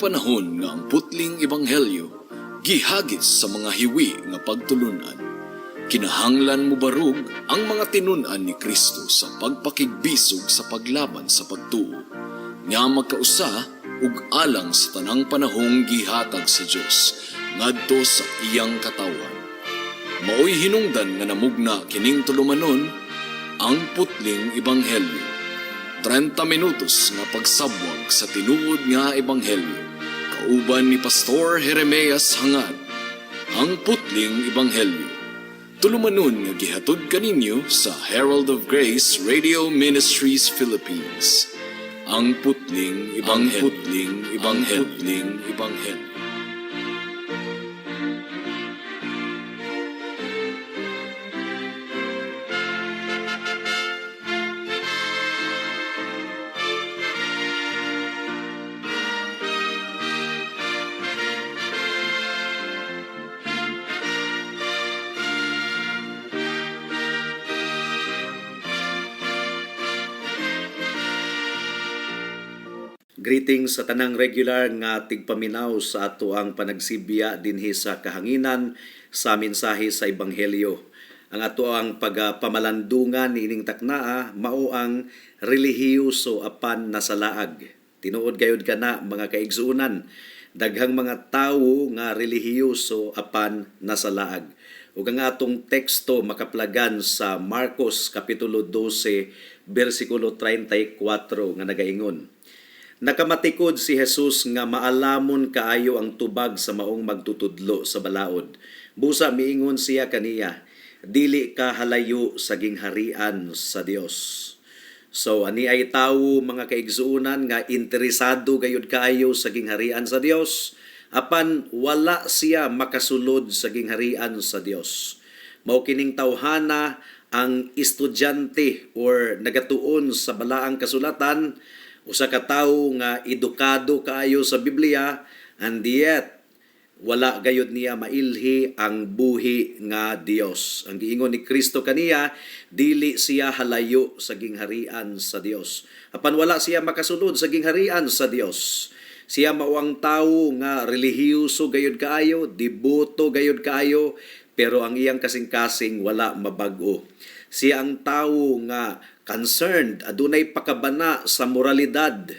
panahon nga ang putling ebanghelyo gihagis sa mga hiwi nga pagtulunan. Kinahanglan mo barug ang mga tinunan ni Kristo sa pagpakigbisog sa paglaban sa pagtuo, nga magkausa ug alang sa tanang panahong gihatag sa Dios ngadto sa iyang katawan. Maoy hinungdan nga namugna kining tulumanon ang putling ebanghelyo. 30 minutos nga pagsabwag sa tinuod nga ebanghelyo. Kauban ni Pastor Jeremias Hangad, ang putling ebanghelyo. Tulumanon nga gihatod kaninyo sa Herald of Grace Radio Ministries Philippines. Ang putling ebanghelyo. Ang putling ebanghelyo. Greetings sa tanang regular nga tigpaminaw sa ato ang panagsibya dinhi sa kahanginan sa mensahe sa Ebanghelyo. Ang ato ang pagpamalandungan niining taknaa mao ang relihiyoso apan nasalaag. Tinuod gayud kana mga kaigsuonan, daghang mga tawo nga relihiyoso apan nasalaag. Ug ang atong teksto makaplagan sa Marcos kapitulo 12 bersikulo 34 nga nagaingon: Nakamatikod si Jesus nga maalamon kaayo ang tubag sa maong magtutudlo sa balaod. Busa miingon siya kaniya, dili ka halayo sa gingharian sa Dios. So ani ay tawo mga kaigsuonan nga interesado gayud kaayo sa gingharian sa Dios, apan wala siya makasulod sa gingharian sa Dios. Mao kining tawhana ang estudyante or nagatuon sa balaang kasulatan, usa ka tawo nga edukado kaayo sa Biblia, and yet wala gayud niya mailhi ang buhi nga Dios. Ang giingon ni Kristo kaniya, dili siya halayo sa gingharian sa Dios. Apan wala siya makasulod sa gingharian sa Dios. Siya mao ang tawo nga relihiyoso gayud kaayo, deboto gayud kaayo, pero ang iyang kasing-kasing wala mabag-o. Siya ang tawo nga concerned, adunay pakabana sa moralidad,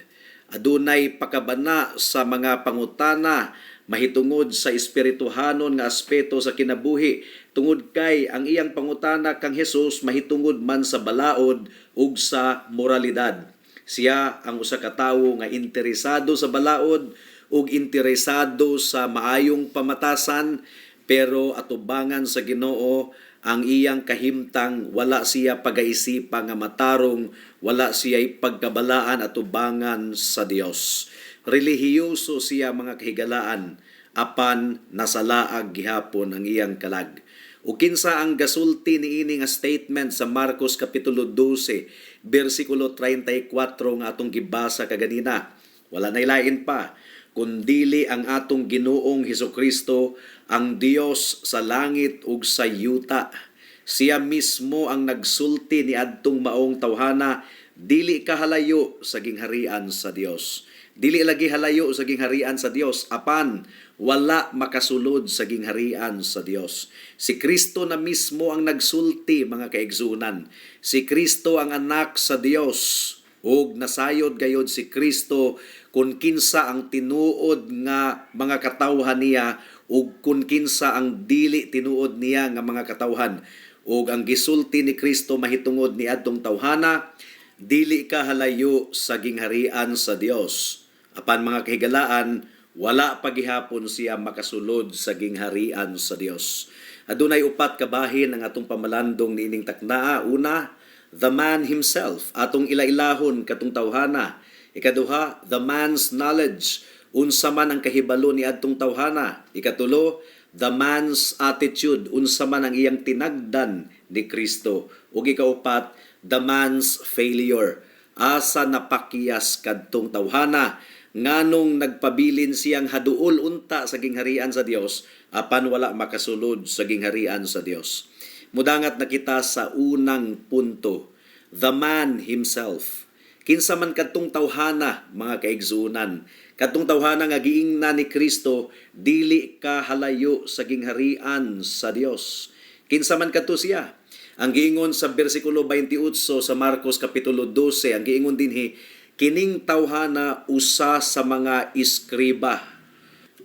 adunay pakabana sa mga pangutana mahitungod sa espirituhanon nga aspeto sa kinabuhi, tungod kay ang iyang pangutana kang Hesus mahitungod man sa balaod ug sa moralidad. Siya ang usa ka tawo nga interesado sa balaod ug interesado sa maayong pamatasan, pero atubangan sa Ginoo ang iyang kahimtang wala siya pagaisipa nga matarong, wala siya pagkabalaan at ubangan sa Dios. Relihiyoso siya mga kahigalaan, apan nasalaag gihapon ang iyang kalag. Ug kinsa ang gasulti niini nga statement sa Marcos kapitulo 12 bersikulo 34 nga atong gibasa kaganina. Wala nay lain pa kundili ang atong Ginoong Hesukristo, ang Dios sa langit ug sa yuta. Siya mismo ang nagsulti ni adtong maong tawhana, dili ka halayo sa gingharian sa Dios. Dili lagi halayo sa gingharian sa Dios, apan wala makasulod sa gingharian sa Dios. Si Kristo na mismo ang nagsulti mga kaigsunan. Si Kristo ang anak sa Dios. Ug nasayod gayod si Kristo kung kinsa ang tinuod nga mga katawhan niya ug kung kinsa ang dili tinuod niya nga mga katawhan. Ug ang gisulti ni Kristo mahitungod ni adtong tawhana, dili ka halayo sa gingharian sa Dios. Apan mga kahigalaan, wala pagihapon siya makasulod sa gingharian sa Dios. Adunay upat ka bahin ang atong pamalandong niining taknaa. Una, the man himself, atong ilailahon katong tawhana. Ikaduha, the man's knowledge, unsa man ang kahibalo ni adtong tawhana. Ikatulo, the man's attitude, unsa man ang iyang tinagdan ni Kristo. Ug ikaupat, the man's failure, asa napakiyas kadtong tawhana, nganong nagpabilin siyang haduol unta sa gingharian sa Dios, apan wala makasulod sa gingharian sa Dios. Mudangat na kita sa unang punto, the man himself. Kinsa man kadtong tawhana, mga kaigsuonan, kadtong tawhana nga giingna ni Kristo, dili ka halayo sa gingharian sa Dios. Kinsa man kadto siya? Ang giingon sa bersikulo 28 sa Marcos kapitulo 12, ang giingon dinhi, kining tawhana usa sa mga iskriba.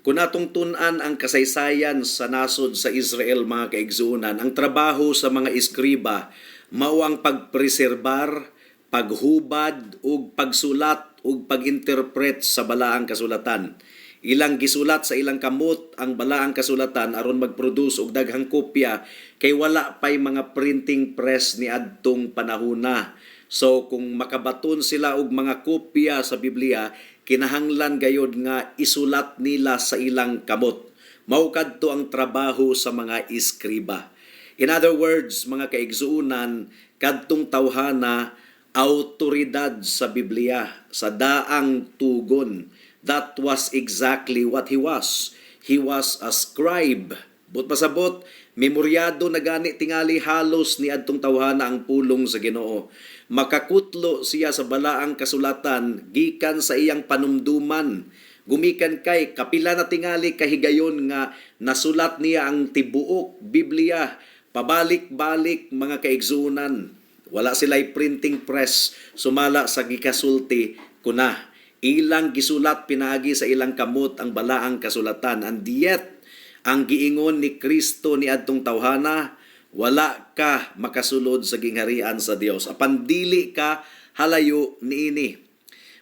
Kung atong tun-an ang kasaysayan sa nasod sa Israel, mga kaigsuonan, ang trabaho sa mga iskriba mao ang pagpreserbar, paghubad ug pagsulat ug pag-interpret sa balaang kasulatan. Ilang gisulat sa ilang kamot ang balaang kasulatan aron mag-produce og daghang kopya kay wala pay mga printing press ni adtong panahona. So kung makabaton sila og mga kopya sa Biblia, kinahanglan gayod nga isulat nila sa ilang kamot. Mao kadto ang trabaho sa mga iskriba. In other words, mga kaigsuonan, kadtong tawhana autoridad sa Biblia, sa daang tugon. That was exactly what he was. He was a scribe. But pasabot, memoryado na gani tingali halos ni adtong tawhana ang pulong sa Ginoo. Makakutlo siya sa balaang kasulatan gikan sa iyang panumduman. Gumikan kay kapila na tingali kahigayon nga nasulat niya ang tibuok Biblia. Pabalik-balik, mga kaigsuonan. Wala sila'y printing press, sumala sa gikasulti kuna. Ilang gisulat pinaagi sa ilang kamot ang balaang kasulatan. And yet, ang giingon ni Kristo ni adtong tawhana, wala ka makasulod sa gingharian sa Dios. Apan dili ka halayo niini.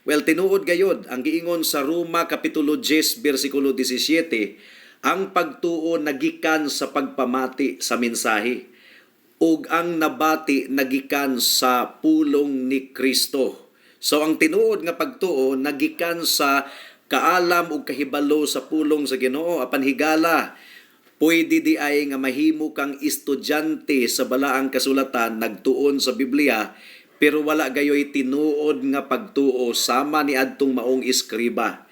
Well, tinuod gayod ang giingon sa Roma kapitulo 10 bersikulo 17, ang pagtuo nagikan sa pagpamati sa mensahe ug ang nabati nagikan sa pulong ni Kristo. So ang tinuod nga pagtuo nagikan sa kaalam ug kahibalo sa pulong sa Ginoo. Apan higala, pwede di ay nga mahimo kang estudyante sa balaang kasulatan, nagtuon sa Biblia, pero wala gayoy tinuod nga pagtuo sama ni adtong maong iskriba.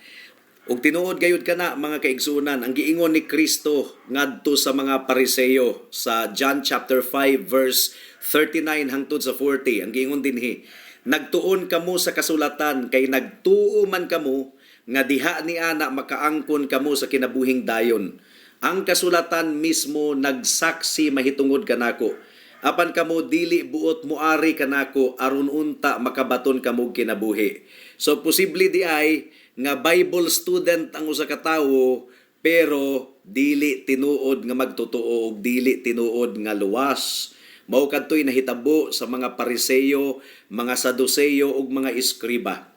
Ug tinuod gayud kana, mga kaigsuonan, ang giingon ni Kristo ngadto sa mga Pariseo sa John chapter 5 verse 39 hangtod sa 40. Ang giingon dinhi, nagtuon kamo sa kasulatan kay nagtuo man kamo nga diha ni ana makaangkon kamo sa kinabuhing dayon. Ang kasulatan mismo nagsaksi mahitungod kanako. Apan kamo dili buot muari kanako aron unta makabaton kamo kinabuhi. So posible di ay nga Bible student ang usa ka tawo pero dili tinuod nga magtotoo ug dili tinuod nga luwas. Mao kadtoy nahitabo sa mga Pariseo, mga Saduceo ug mga iskriba.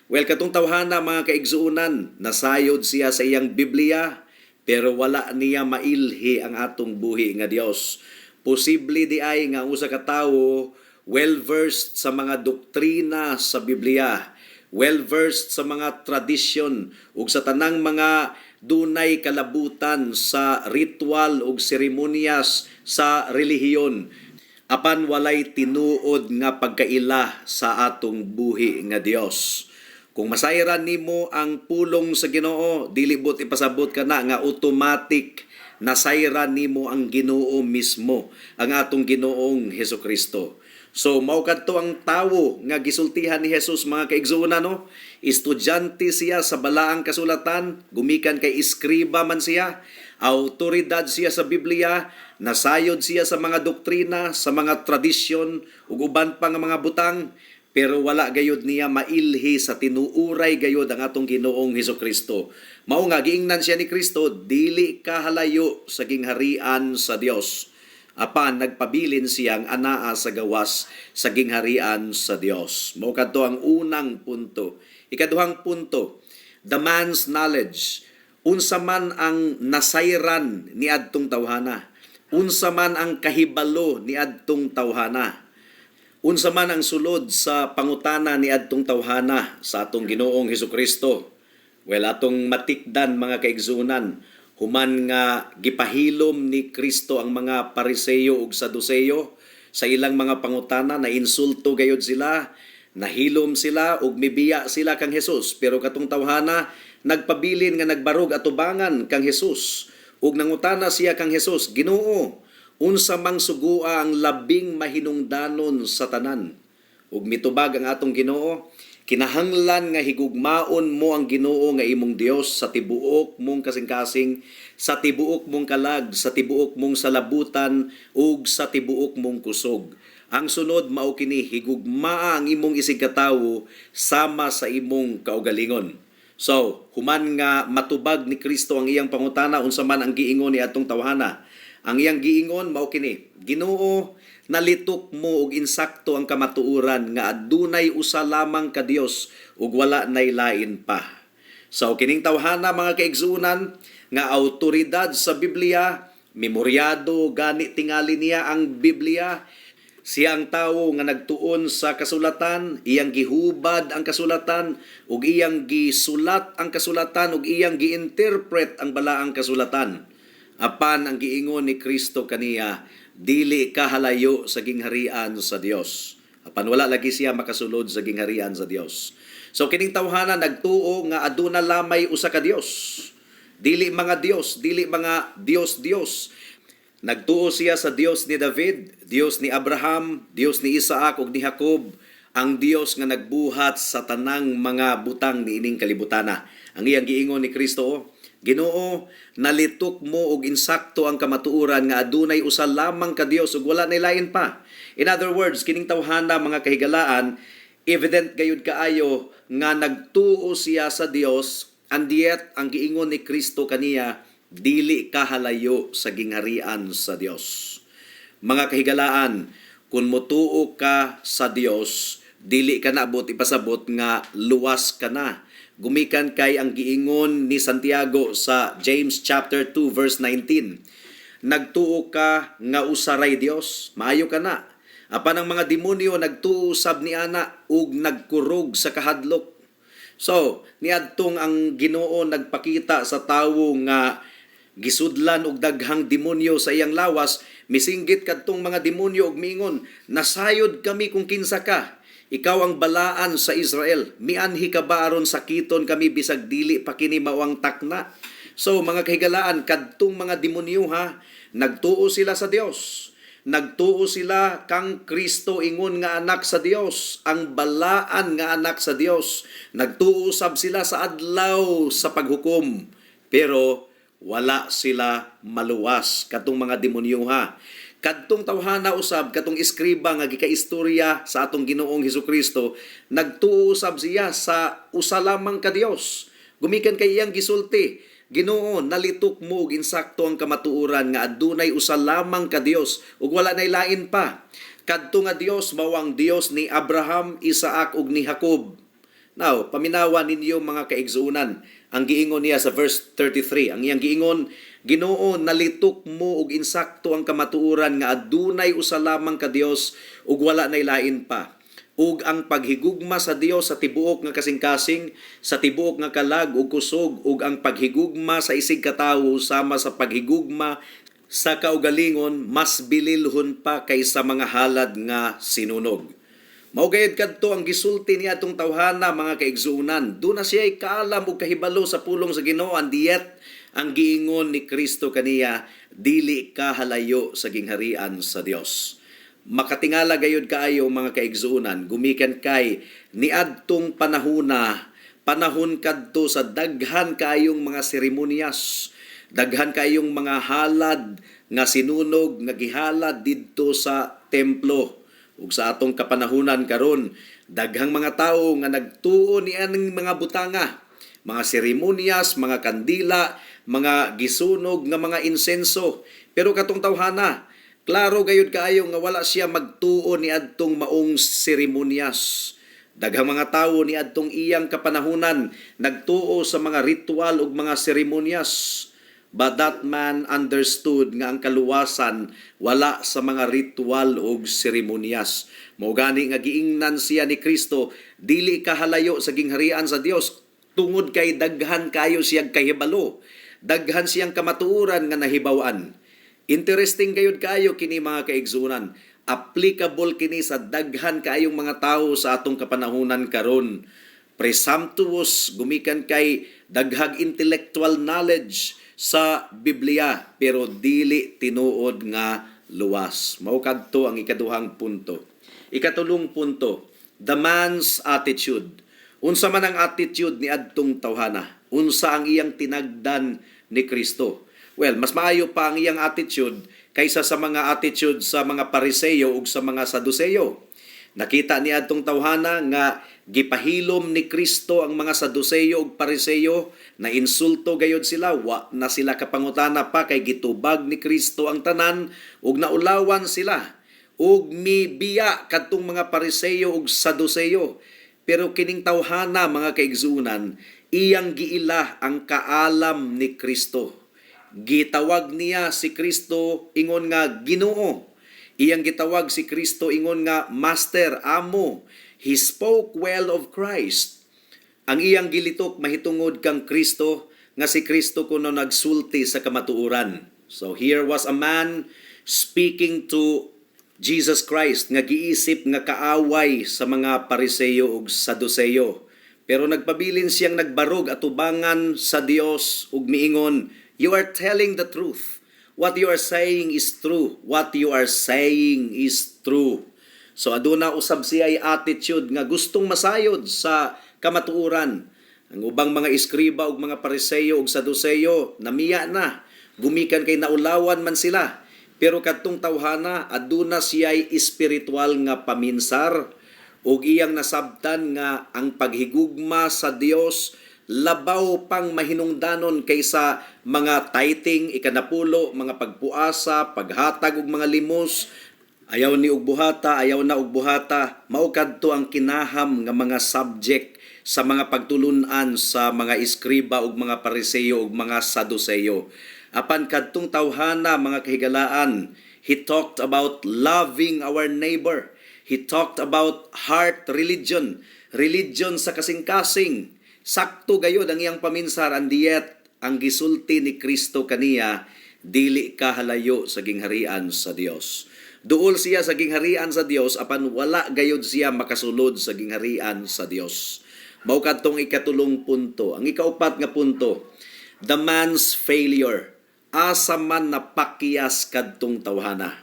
Well, katong tawhana, mga kaigsuonan, nasayod siya sa iyang Biblia pero wala niya mailhi ang atong buhi nga Dios. Posible di ay nga usa ka tawo well-versed sa mga doktrina sa Biblia, well-versed sa mga tradisyon ug sa tanang mga dunay kalabutan sa ritual ug seremonyas sa relihiyon. Apan walay tinuod nga pagkaila sa atong buhi nga Dios. Kung masayran nimo ang pulong sa Ginoo, dili bot ipasabot ka na nga automatic nasayran nimo ang Ginoo mismo, ang atong Ginoong Hesukristo. So mao kadto ang tawo nga gisultihan ni Jesus, mga kaigsuonan, no? Estudyante siya sa balaang kasulatan, gumikan kay iskriba man siya, autoridad siya sa Biblia, nasayod siya sa mga doktrina, sa mga tradisyon ug uban pa nga mga butang, pero wala gayud niya mailhi sa tinuuray gayud ang atong Ginoong Hesukristo. Mao nga giingnan siya ni Kristo, dili ka halayo sa gingharian sa Dios. Apan nagpabilin siyang anaa sa gawas sa gingharian sa Dios. Mao kadto ang unang punto. Ikaduhang punto, the man's knowledge. Unsa man ang nasayran ni adtong tawhana? Unsa man ang kahibalo ni adtong tawhana? Unsa man ang sulod sa pangutana ni adtong tawhana sa atong Ginoong Hesukristo? Well, atong matikdan, mga kaigsuonan, human nga gipahilom ni Kristo ang mga Pariseo ug Saduceo sa ilang mga pangutana, na insulto gayud sila, nahilom sila ug mibiya sila kang Hesus. Pero katong tawhana nagpabilin nga nagbarog atubangan kang Hesus ug nangutana siya kang Hesus, Ginoo, unsa mang sugua ang labing mahinungdanon sa tanan? ug mitubag ang atong Ginoo, kinahanglan nga higugmaon mo ang Ginoo nga imong Dios sa tibuok mong kasing-kasing, sa tibuok mong kalag, sa tibuok mong salabutan ug sa tibuok mong kusog. Ang sunod mao kini, higugmaa ang imong isig katawo sama sa imong kaugalingon. So, human nga matubag ni Kristo ang iyang pangutana unsa man ang giingon ni atong tawhana. Ang iyang giingon mao kini, Ginoo, nalitok mo og insakto ang kamatuoran nga adunay usa lamang ka Dios ug wala nay lain pa. So kining tawhana mga kaigsuonan nga awtoridad sa Biblia, memoryado gani tingali niya ang Biblia. Siya ang tawo nga nagtuon sa kasulatan, iyang gihubad ang kasulatan ug iyang gisulat ang kasulatan ug iyang giinterpret ang balaang kasulatan. Apan ang giingon ni Kristo kaniya, dili kahalayo sa gingharian sa Dios. Apan wala lagi siya makasulod sa gingharian sa Dios. So kining tawhana nagtuo nga aduna lamay usa ka Dios. Dili mga Dios, dili mga Dios. Nagtuo siya sa Dios ni David, Dios ni Abraham, Dios ni Isaac ug ni Jacob, ang Dios nga nagbuhat sa tanang mga butang niining kalibutana. Ang iyang giingon ni Kristo, Ginoo, nalitok mo og insakto ang kamatuoran nga adunay usa lamang ka Dios ug wala nay lain pa. In other words, kining tawhana mga kahigalaan, evident gayud kaayo nga nagtuo siya sa Dios, and yet ang giingon ni Kristo kaniya dili kahalayo sa gingharian sa Dios. Mga kahigalaan, kung motuo ka sa Dios, dili ka na abot ipasabot nga luwas ka na. Gumikan kay ang giingon ni Santiago sa James chapter 2 verse 19. Nagtuo ka nga usaray Dios, maayo ka na. Apan ang mga demonyo nagtuo sab ni ana ug nagkurog sa kahadlok. So, niadtong ang Ginoo nagpakita sa tawo nga gisudlan og daghang demonyo sa iyang lawas, misinggit kadtong mga demonyo og miingon, nasayod kami kung kinsa ka. Ikaw ang balaan sa Israel. Mianhi ka ba aron sakiton kami bisag dili pa kini mao ang takna. So mga kahigalaan, kadtong mga demonyo nagtuo sila sa Dios. Nagtuo sila kang Kristo ingon nga anak sa Dios, ang balaan nga anak sa Dios. Nagtuo sab sila sa adlaw sa paghukom. Pero wala sila maluwas katong mga demonyo Kadtong tawhana usab, katong iskriba nga gikaistorya sa atong Ginoong Hesukristo, nagtuo usab siya sa usa lamang ka Dios. Gumikan kay iyang gisulti, Ginoo, nalitok mo og insakto ang kamatuoran nga adunay usa lamang ka Dios ug wala nay lain pa. Kadto nga Dios mao ang Dios ni Abraham, Isaac ug ni Jacob. Now, paminawa ninyo mga kaigsuonan, ang giingon niya sa verse 33. Ang iyang giingon, Ginoo, nalitok mo og insakto ang kamatuoran nga adunay usa lamang ka Dios ug wala nay lain pa. Ug ang paghigugma sa Dios sa tibuok nga kasing-kasing, sa tibuok nga kalag ug kusog, ug ang paghigugma sa isig katawo sama sa paghigugma sa kaugalingon, mas bililhon pa kaysa mga halad nga sinunog. Maugayad kadto ang gisulti niya atong tawhana mga kaigsuonan. Doon na siya kaalam og kahibalo sa pulong sa Ginoo, and yet ang giingon ni Kristo kaniya, dili kahalayo sa gingharian sa Dios. Makatingala gayud kaayo mga kaigsuonan, gumikan kay niadtong panahon kadto sa daghan kaayong mga seremonyas, daghan kaayong mga halad nga sinunog nga gihalad didto sa templo. Ug sa atong kapanahunan karon, daghang mga tawo nga nagtuo ni aning mga butanga, mga seremonyas, mga kandila, mga gisunog nga mga insenso. Pero katong tawhana, klaro gayud kaayo nga wala siya magtuo ni adtong maong seremonyas. Daghang mga tawo ni adtong iyang kapanahunan nagtuo sa mga ritual ug mga seremonyas. But that man understood nga ang kaluwasan wala sa mga ritual o seremonyas. Mao gani nga giingnan siya ni Kristo, dili kahalayo sa gingharian sa Dios tungod kay daghan kayo siyang kahibalo. Daghan siyang kamatuoran nga nahibaw-an. Interesting gayud kayo kini mga kaigsuonan. Applicable kini sa daghan kaayong mga tawo sa atong kapanahunan karon. Presumptuous, gumikan kay daghag intellectual knowledge sa Biblia, pero dili tinuod nga luwas. Mao kadto ang ikaduhang punto. Ikatulong punto, the man's attitude. Unsa man ang attitude ni adtong tawhana? Unsa ang iyang tinagdan ni Kristo? Well, mas maayo pa ang iyang attitude kaysa sa mga attitude sa mga Pariseo ug sa mga Saduceo. Nakita ni adtong tawhana nga gipahilom ni Kristo ang mga Saduceo ug Pariseo, na insulto gayud sila, wa na sila kapangutana pa kay gitubag ni Kristo ang tanan ug naulawan sila ug mibiya kadtong mga Pariseo ug Saduceo. Pero kining tawhana, mga kaigsuunan, iyang giila ang kaalam ni Kristo. Gitawag niya si Kristo ingon nga Ginoo. Iyang gitawag si Kristo ingon nga Master, Amo. He spoke well of Christ. Ang iyang gilitok mahitungod kang Kristo, nga si Kristo kuno nagsulti sa kamatuoran. So here was a man speaking to Jesus Christ nga giisip nga kaaway sa mga Pariseo ug Saduceo. Pero nagpabilin siyang nagbarog atubangan sa Dios ug miingon, "You are telling the truth. What you are saying is true. What you are saying is true." So aduna usab siya'y attitude nga gustong masayod sa kamatuoran. Ang ubang mga iskriba ug mga Pariseo ug Saduceo namiya na, gumikan kay naulawan man sila. Pero kadtong tawhana aduna siya'y espiritual nga paminsar ug iyang nasabtan nga ang paghigugma sa Dios labaw pang mahinungdanon kaysa mga tithing, ikanapulo, mga pagpuasa, paghatag og mga limos. Ayaw ni og buhata, ayaw na og buhata. Mao kadto ang kinaham nga mga subject sa mga pagtulunan sa mga iskriba ug mga Pariseo ug mga Saduceo. Apan kadtong tawhana, mga kahigalaan, he talked about loving our neighbor. He talked about heart religion, religion sa kasing-kasing. Sakto gayod ang iyang paminsar, and yet ang gisulti ni Kristo kaniya, dili ka halayo sa gingharian sa Dios. Duol siya sa gingharian sa Dios, apan wala gayod siya makasulod sa gingharian sa Dios. Mao kadtong ikatulong punto. Ang ikaupat nga punto, the man's failure. Asa man napakyas kadtong tawhana.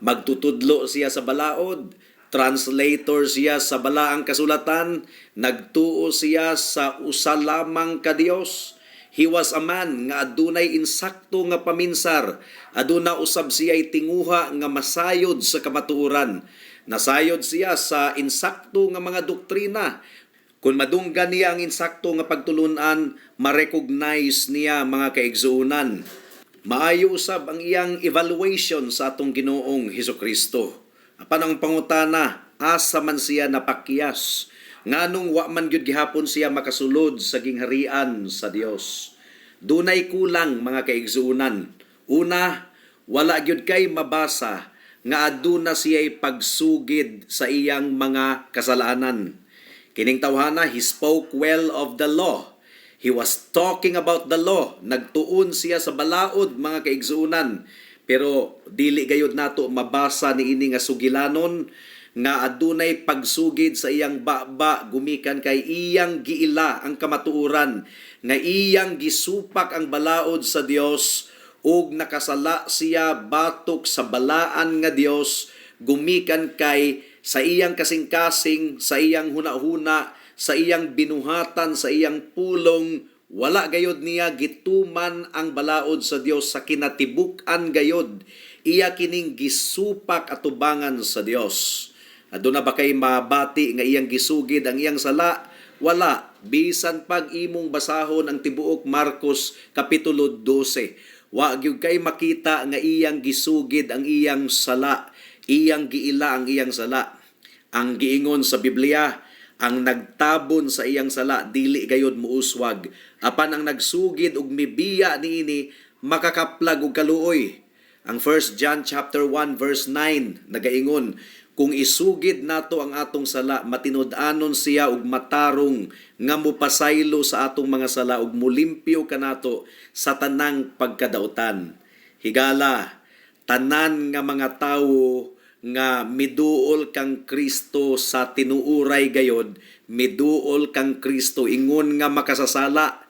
Magtutudlo siya sa balaod, translator siya sa balaang kasulatan, nagtuo siya sa usa lamang ka Dios. He was a man nga adunay insakto nga paminsar, aduna usab siya'y tinguha nga masayod sa kamatuoran. Nasayod siya sa insakto nga mga doktrina. Kung madunggan niya ang insakto nga pagtulunan, ma-recognize niya, mga kaigsuunan. Maayo usab ang iyang evaluation sa atong Ginoong Hesukristo. Apan ang pangutana, asa man siya napakyas? Nganong wa man gyud gihapon siya makasulod sa gingharian sa Dios? Dunay kulang, mga kaigsuunan. Una, wala gyud kay mabasa nga aduna siya'y pagsugid sa iyang mga kasalanan. Kining tawhana, he spoke well of the law. He was talking about the law. Nagtuon siya sa balaod, mga kaigsuunan. Pero dili gayud nato mabasa niini nga sugilanon nga adunay pagsugid sa iyang baba gumikan kay iyang giila ang kamatuoran, nga iyang gisupak ang balaod sa Dios ug nakasala siya batok sa balaan nga Dios gumikan kay sa iyang kasing-kasing, sa iyang hunahuna, sa iyang binuhatan, sa iyang pulong. Wala gayod niya gituman ang balaod sa Dios sa kinatibuk-an gayod. Iya kining gisupak atubangan sa Dios. Aduna ba kay mabati nga iyang gisugid ang iyang sala? Wala. Bisan pag imong basahon ang tibuok Marcos kapitulo 12. Wa gyud kay makita nga iyang gisugid ang iyang sala, iyang giila ang iyang sala. Ang giingon sa Biblia, ang nagtabon sa iyang sala dili gayud muuswag, apan ang nagsugid og mibiya niini makakaplag og kaluoy. Ang 1 John chapter 1 verse 9 nagaingon, kung isugid nato ang atong sala, matinud-anon siya og matarong nga mupasaylo sa atong mga sala ug mulimpyo kanato sa tanang pagkadautan. Higala, tanan nga mga tawo nga miduol kang Kristo sa tinuuray gayod, miduol kang Kristo ingon nga makasasala,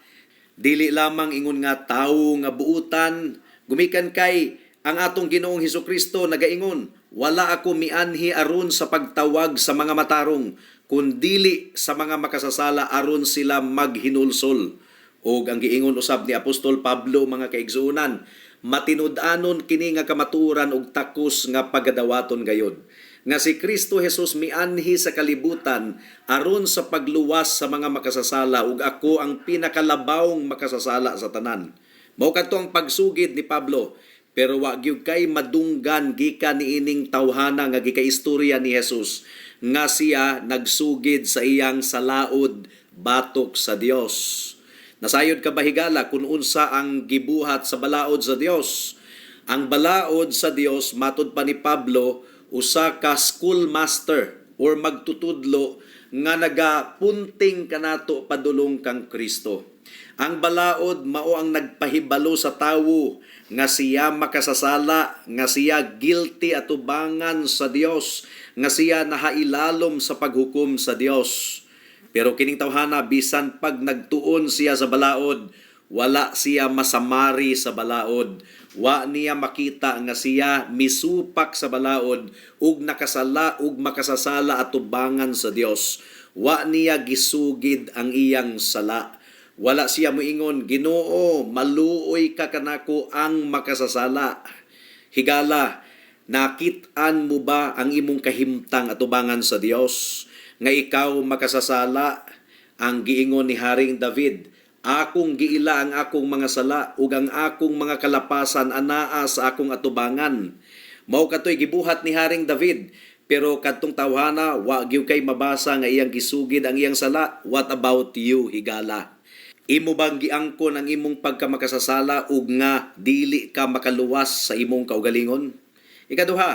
dili lamang ingon nga tawo nga buutan, gumikan kay ang atong Ginoong Hesukristo nagaingon, wala ako mianhi aron sa pagtawag sa mga matarong, kundili sa mga makasasala aron sila maghinulsol. O ang giingon usab ni Apostol Pablo, mga kaigsuunan, matinud-anon kini nga kamaturan og takos nga pagadawaton gayod, nga si Kristo Jesus mianhi sa kalibutan aron sa pagluwas sa mga makasasala, ug ako ang pinakalabawng makasasala sa tanan. Mao kadto ang pagsugid ni Pablo, pero wa gyud kay madunggan gikan niining tawhana nga gikaistorya ni Jesus nga siya nagsugid sa iyang salaod batok sa Dios. Nasayod ka ba higala kung unsa ang gibuhat sa balaod sa Dios? Ang balaod sa Dios, matud pa ni Pablo, usa ka schoolmaster or magtutudlo nga nagapunting kanato padulong kang Kristo. Ang balaod mao ang nagpahibalo sa tawo nga siya makasasala, nga siya guilty atubangan sa Dios, nga siya nahailalom sa paghukom sa Dios. Pero kining tawhana, bisan pag nagtuon siya sa balaod, wala siya masamari sa balaod. Wa niya makita nga siya misupak sa balaod ug nakasala ug makasasala atubangan sa Dios. Wa niya gisugid ang iyang sala. Wala siya moingon, Ginoo, maluoy ka kanako ang makasasala. Higala, nakit-an mo ba ang imong kahimtang atubangan sa Dios? Nga ikaw makasasala? Ang giingon ni Haring David, akong giila ang akong mga sala ug ang akong mga kalapasan anaa sa akong atubangan. Mao katoy gibuhat ni Haring David, pero kadtong tawhana wa gyud kay mabasa nga iyang gisugid ang iyang sala. What about you, higala? Imo bang giangkon ang imong pagkamakasasala ug nga dili ka makaluwas sa imong kaugalingon? Ikaduha,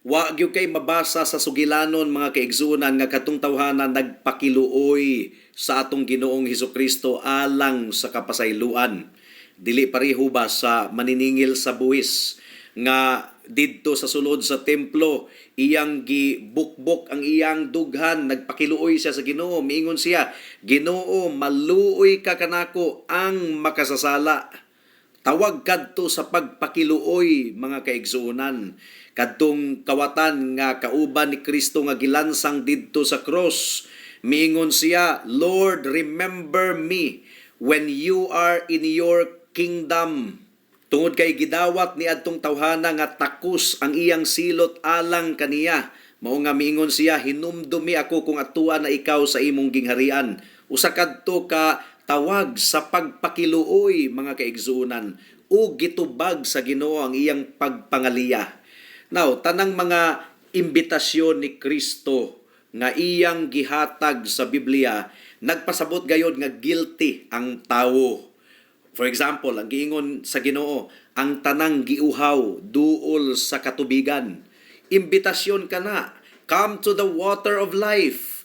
wa gyud kay mabasa sa sugilanon, mga kaigsunan, nga katong tawhana nagpakiluoy sa atong Ginoong Hesukristo alang sa kapasayloan. Dili pareho ba sa maniningil sa buwis nga didto sa sulod sa templo, iyang gibukbok ang iyang dughan, nagpakiluoy siya sa Ginoo, miingon siya, Ginoo, maluoy ka kanako ang makasasala. Tawag kadto sa pagpakiluoy, mga kaigsuonan. Kadtong kawatan nga kauban ni Kristo nga gilansang didto sa cross, miingon siya, Lord, remember me when you are in your kingdom. Tungod kay gidawat ni adtong tawhana nga takos ang iyang silot alang kaniya. Mao nga miingon siya, hinumdumi ako kung atuwa na ikaw sa imong gingharian. Usa kadto ka tawag sa pagpakiluoy, mga kaigsuonan, ug gitubag sa Ginoo ang iyang pagpangaliya. Now, tanang mga imbitasyon ni Kristo nga iyang gihatag sa Biblia, nagpasabot gayod nga guilty ang tawo. For example, ang giingon sa Ginoo, ang tanang giuhaw duol sa katubigan. Imbitasyon ka na, come to the water of life.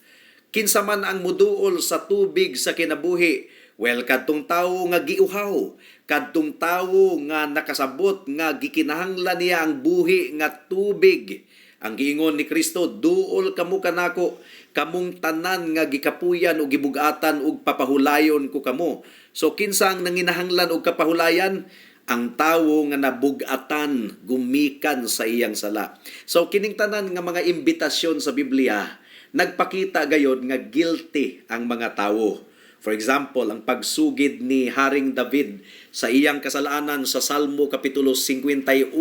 Kinsa man ang muduol sa tubig sa kinabuhi, well, kadtong tawo nga giuhaw, kadtong tawo nga nakasabot nga gikinahanglan niya ang buhi nga tubig. Ang giingon ni Kristo, duol kamo kanako, kamong tanan nga gikapuyan o gibugatan ug papahulayon ko kamo. So kinsa ang nanginahanglan og kapahulayan? Ang tawo nga nabugatan, gumikan sa iyang sala. So kining tanan nga mga imbitasyon sa Biblia, nagpakita gayod nga guilty ang mga tawo. For example, ang pagsugid ni Haring David sa iyang kasalanan sa Salmo Kapitulo 51,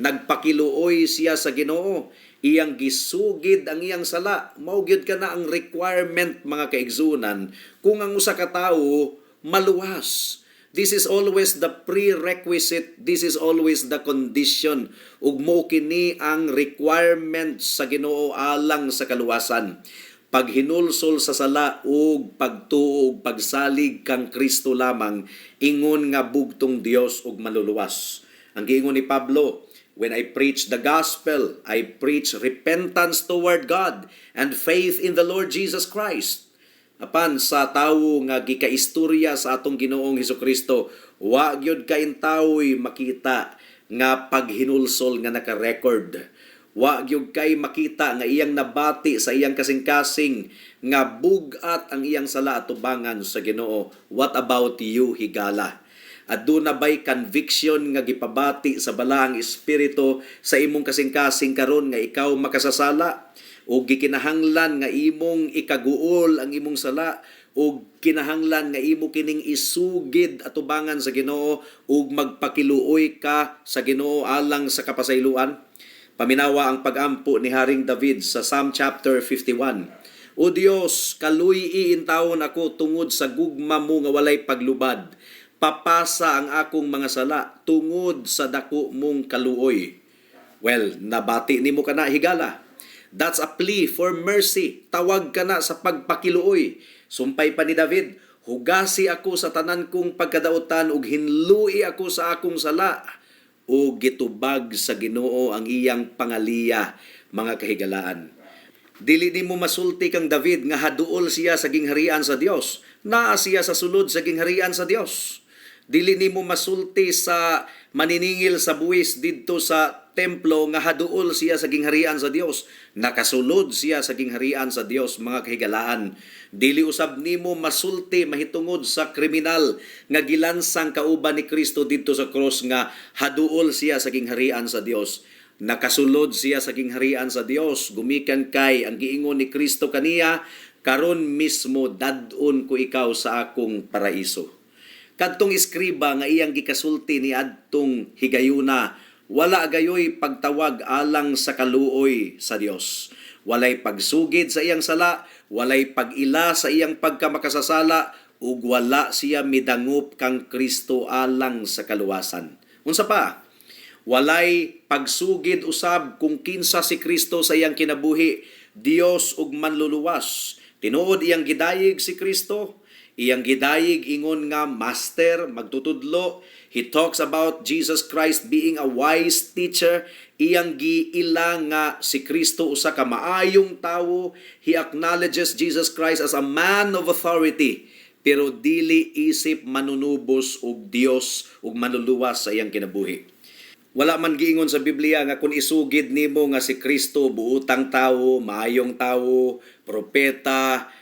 nagpakiluoy siya sa Ginoo, iyang gisugid ang iyang sala. Mao gyud kana ang requirement, mga kaigsunan, kung ang usa ka tawo maluwas. This is always the prerequisite, this is always the condition. Ug mo kini ang requirement sa Ginoo alang sa kaluwasan. Paghinulsol sa sala ug pagtuo, pagsalig kang Kristo lamang, ingon nga bugtong Dios ug maluluwas. Ang giingon ni Pablo, when I preach the gospel, I preach repentance toward God and faith in the Lord Jesus Christ. Apan sa tawo nga gikaistorya sa atong Ginoong Hesukristo, wa gyud kain tawo'y makita nga paghinulsol nga naka-record. Wa gyud kay makita nga iyang nabati sa iyang kasing-kasing nga bugat ang iyang sala atubangan sa Ginoo. What about you, higala? Adto na bay conviction nga gipabati sa balaang espiritu sa imong kasing-kasing karon nga ikaw makasasala o gikinahanglan nga imong ikaguol ang imong sala o kinahanglan nga imo kining isugid atubangan sa Ginoo ug magpakiluoy ka sa Ginoo alang sa kapasayloan? Paminawa ang pag-ampo ni Haring David sa Psalm chapter 51. O Dios, kaluy iintawon ako tungod sa gugma mo nga walay paglubad. Papasa ang akong mga sala tungod sa dako mong kaluoy. Well, nabati nimo kana higala. That's a plea for mercy. Tawag ka na sa pagpakiluoy. Sumpay pa ni David, hugasi ako sa tanan kong pagkadautan ug hinlui ako sa akong sala. O gitubag sa Ginoo ang iyang pangaliya, mga kahigalaan. Dili nimo masulti kang David nga haduol siya sa gingharian sa Dios. Naa siya sa sulod sa gingharian sa Dios. Dili nimo masulti sa maniningil sa buwis didto sa templo nga haduol siya sa gingharian sa Dios. Nakasulod siya sa gingharian sa Dios, mga kahigalaan. Dili usab nimo masulti mahitungod sa kriminal nga gilansang kauban ni Kristo didto sa cross nga haduol siya sa gingharian sa Dios. Nakasulod siya sa gingharian sa Dios. Gumikan kay ang giingon ni Kristo kaniya, karon mismo dadon ko ikaw sa akong paraiso. Kadtong iskriba nga iyang gikasulti ni adtong higayuna, wala gayoy pagtawag alang sa kaluoy sa Dios. Walay pagsugid sa iyang sala, walay pag-ila sa iyang pagkamakasasala, ug wala siya midangup kang Kristo alang sa kaluwasan. Unsa pa? Walay pagsugid usab kung kinsa si Kristo sa iyang kinabuhi, Dios ug manluluwas. Tinuod iyang gidayig si Kristo, iyang gidayig ingon nga master, magtutudlo. He talks about Jesus Christ being a wise teacher. Iyang giila nga si Kristo usa ka maayong tawo. He acknowledges Jesus Christ as a man of authority, pero dili isip manunubos og Dios ug manluluwas sa iyang kinabuhi. Wala man giingon sa Biblia nga kung isugid nimo nga si Kristo buutang tawo, maayong tawo, propeta,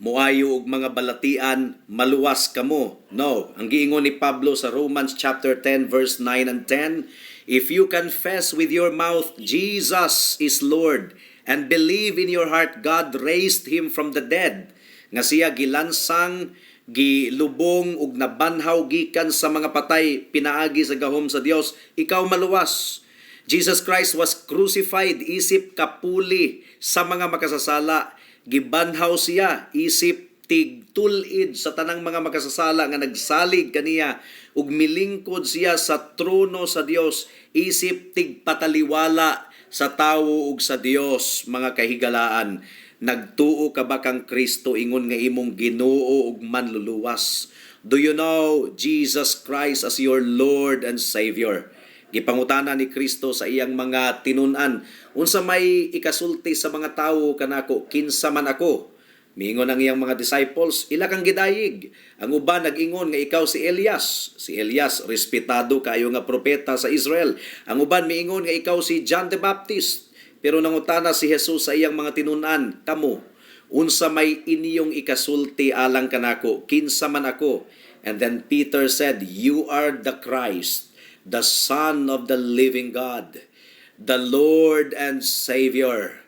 muayo og mga balatian, maluwas kamo. No, ang giingon ni Pablo sa Romans chapter 10 verse 9 and 10, if you confess with your mouth Jesus is Lord and believe in your heart God raised him from the dead, nga siya gilansang, gilubong ug nabanhaw gikan sa mga patay, pinaagi sa gahom sa Dios, ikaw maluwas. Jesus Christ was crucified isip kapuli sa mga makasasala. Gibanhaw siya isip tigtulid sa tanang mga makasasala nga nagsalig kaniya, ug milingkod siya sa trono sa Dios isip tigpataliwala sa tawo ug sa Dios, mga kahigalaan. Nagtuo ka ba kang Kristo ingon nga imong Ginoo ug manluluwas? Do you know Jesus Christ as your Lord and Savior? Gipangutana ni Kristo sa iyang mga tinun-an, unsa may ikasulti sa mga tawo kanako, kinsa man ako? Miingon ang iyang mga disciples, ila kang gidayig. Ang uban nag-ingon nga ikaw si Elias. Si Elias, respetado kayo nga propeta sa Israel. Ang uban miingon nga ikaw si John the Baptist. Pero nangutana si Jesus sa iyang mga tinunan, kamo, unsa may inyong ikasulti alang kanako, kinsa man ako? And then Peter said, you are the Christ, the Son of the living God, the Lord and Savior.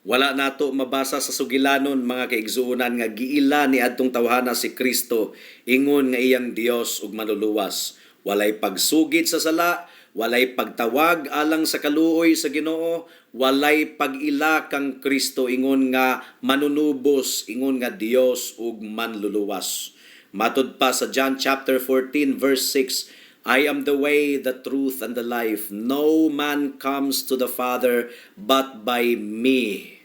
Wala nato mabasa sa sugilanon, mga kaigsuonan, nga giila ni adtong tawhana si Kristo, ingon nga iyang Dios ug manluluwas. Walay pagsugid sa sala, walay pagtawag alang sa kaluoy sa Ginoo, walay pag-ila kang Kristo, ingon nga manunubos, ingon nga Dios ug manluluwas. Matud pa sa John chapter 14 verse 6, I am the way, the truth, and the life. No man comes to the Father but by me.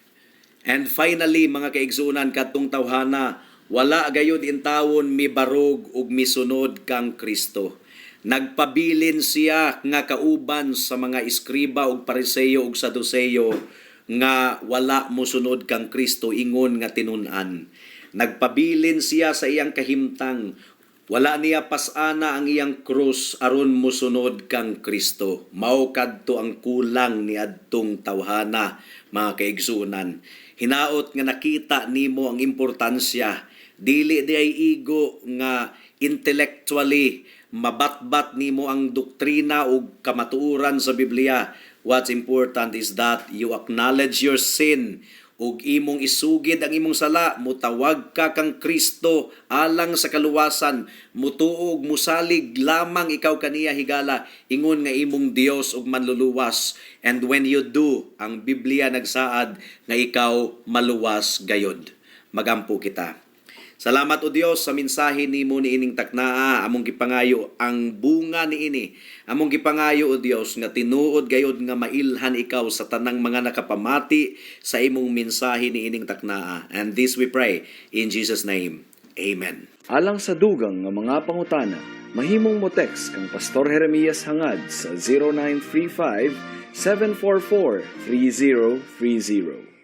And finally, mga kaigsunan, kadtong tawhana, wala gayud intawon mibarog ug misunod kang Kristo. Nagpabilin siya nga kauban sa mga iskriba ug pariseyo ug saduseyo nga wala mosunod kang Kristo, ingon nga tinun-an. Nagpabilin siya sa iyang kahimtang, wala niya pasana ang iyang krus aron mosunod kang Kristo. Mao kadto ang kulang ni adtong tawhana, mga kaigsunan. Hinaot nga nakita nimo ang importansya, dili di ay igo nga intellectually mabatbat nimo ang doktrina o kamatuoran sa Biblia. What's important is that you acknowledge your sin ug imong isugid ang imong sala, mutawag ka kang Kristo alang sa kaluwasan, mutuog musalig lamang ikaw kaniya higala, ingon nga imong Dios ug manluluwas. And when you do, ang Biblia nagsaad nga ikaw maluwas gayod. Magampo kita. Salamat o Dios sa mensahe nimo niining taknaa, among gipangayo ang bunga niini. Among gipangayo o Dios nga tinuod gayod nga mailhan ikaw sa tanang mga nakapamati sa imong mensahe niining taknaa. And this we pray in Jesus name. Amen. Alang sa dugang nga mga pangutana, mahimong mo text kang Pastor Jeremias hangad sa 0935 744 3030.